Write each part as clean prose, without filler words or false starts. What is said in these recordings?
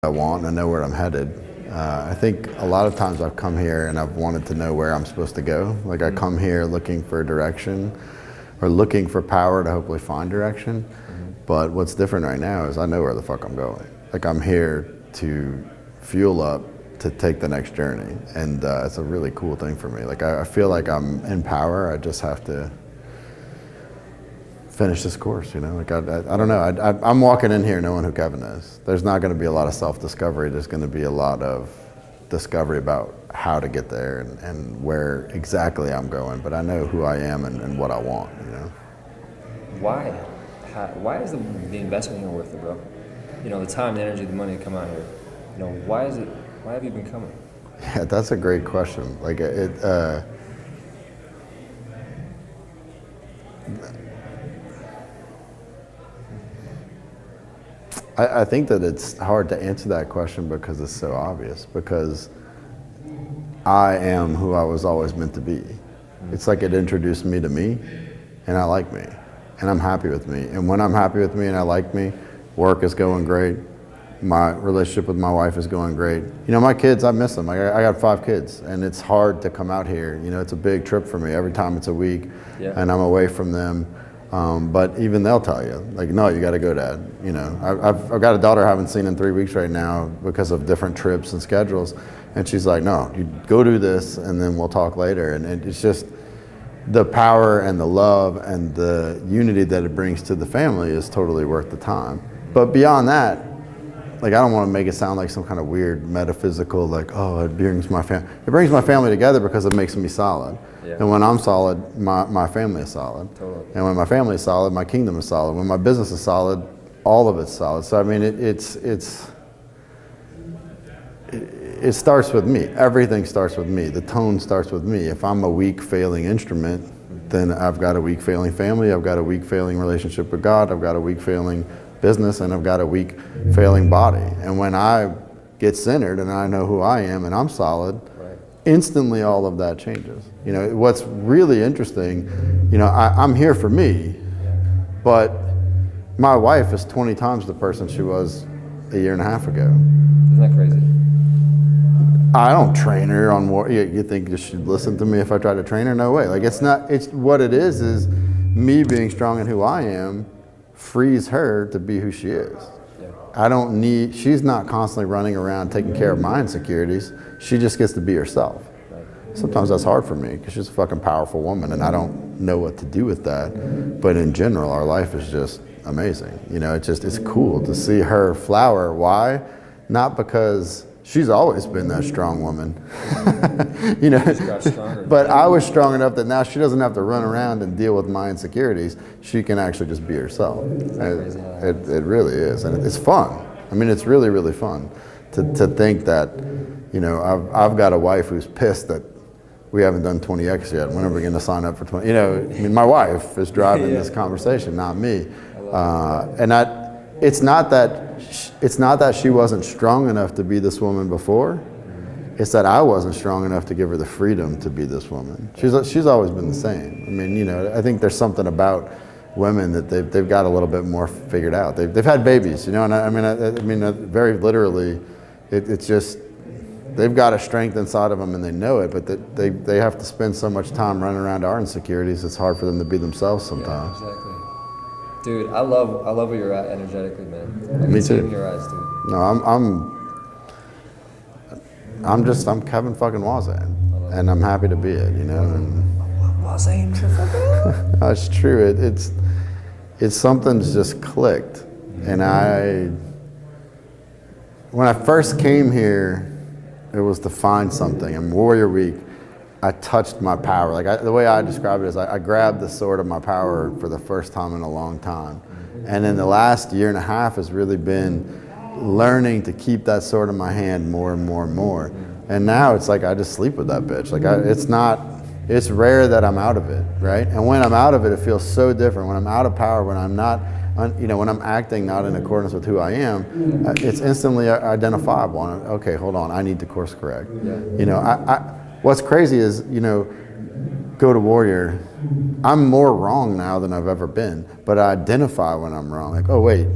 I want and I know where I'm headed. I think a lot of times I've come here and I've wanted to know where I'm supposed to go. Like I come here looking for direction or looking for power to hopefully find direction. But what's different right now is I know where the fuck I'm going. Like I'm here to fuel up to take the next journey. And it's a really cool thing for me. Like I feel like I'm in power. I just have to finish this course, you know? Like I don't know. I'm walking in here knowing who Kevin is. There's not going to be a lot of self-discovery. There's going to be a lot of discovery about how to get there and where exactly I'm going. But I know who I am and what I want, you know? Why? Why is the investment here worth it, bro? You know, the time, the energy, the money to come out here. You know, why have you been coming? Yeah, that's a great question. Like I think that it's hard to answer that question because it's so obvious, because I am who I was always meant to be. It's like it introduced me to me, and I like me, and I'm happy with me. And when I'm happy with me and I like me, work is going great. My relationship with my wife is going great. You know, my kids, I miss them. I got 5 kids, and it's hard to come out here. You know, it's a big trip for me. Every time it's a week, and I'm away from them. But even they'll tell you, like, no, you got to go, Dad. You know, I've got a daughter I haven't seen in 3 weeks right now because of different trips and schedules. And she's like, no, you go do this and then we'll talk later. And it's just the power and the love and the unity that it brings to the family is totally worth the time. But beyond that, like, I don't want to make it sound like some kind of weird metaphysical, like, oh, it brings my family. It brings my family together because it makes me solid. Yeah. And when I'm solid, my family is solid. Totally. And when my family is solid, my kingdom is solid. When my business is solid, all of it's solid. So I mean, it starts with me. Everything starts with me. The tone starts with me. If I'm a weak, failing instrument, then I've got a weak, failing family. I've got a weak, failing relationship with God. I've got a weak, failing business, and I've got a weak, failing body. And when I get centered and I know who I am and I'm solid, instantly all of that changes. You know, what's really interesting, you know, I'm here for me, but my wife is 20 times the person she was a year and a half ago. Isn't that crazy? I don't train her on what you think you should listen to me if I try to train her. No way. Like, it's what it is me being strong in who I am frees her to be who she is. She's not constantly running around taking care of my insecurities. She just gets to be herself. Sometimes that's hard for me because she's a fucking powerful woman and I don't know what to do with that. But in general, our life is just amazing. You know, it's cool to see her flower. Why? Not because she's always been that strong woman, you know, but I was strong enough that now she doesn't have to run around and deal with my insecurities. She can actually just be herself. It really is. And it's fun. I mean, it's really, really fun to think that, you know, I've got a wife who's pissed that we haven't done 20X yet. When are we going to sign up for 20? You know, I mean, my wife is driving this conversation, not me. It's not that she wasn't strong enough to be this woman before. It's that I wasn't strong enough to give her the freedom to be this woman. She's always been the same. I mean, you know, I think there's something about women that they've got a little bit more figured out. They've had babies, you know, and I mean, very literally, it's just they've got a strength inside of them and they know it, but they have to spend so much time running around our insecurities. It's hard for them to be themselves sometimes. Yeah, exactly. Dude, I love where you're at energetically, man. I Me can see it too. in your eyes, dude. No, I'm Kevin fucking Voisin, and I'm happy to be it, you know. Voisin. That's true. It's something's just clicked, and when I first came here, it was to find something. And Warrior Week, I touched my power. Like the way I describe it is I grabbed the sword of my power for the first time in a long time. And in the last year and a half has really been learning to keep that sword in my hand more and more and more. And now it's like I just sleep with that bitch. Like it's rare that I'm out of it, right? And when I'm out of it, it feels so different. When I'm out of power, when I'm not, you know, when I'm acting not in accordance with who I am, it's instantly identifiable. Okay, hold on, I need to course correct. You know, what's crazy is, you know, go to Warrior, I'm more wrong now than I've ever been, but I identify when I'm wrong. Like, oh wait,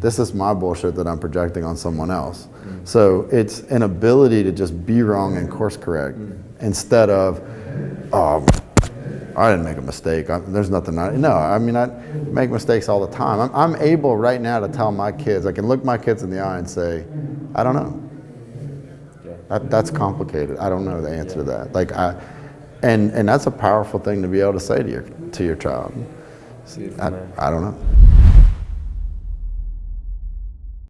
This is my bullshit that I'm projecting on someone else. So it's an ability to just be wrong and course correct instead of, oh, I didn't make a mistake. There's nothing. I make mistakes all the time. I'm able right now to tell my kids, I can look my kids in the eye and say, I don't know. That's complicated. I don't know the answer to that. And that's a powerful thing to be able to say to your child. Beautiful, man. I don't know.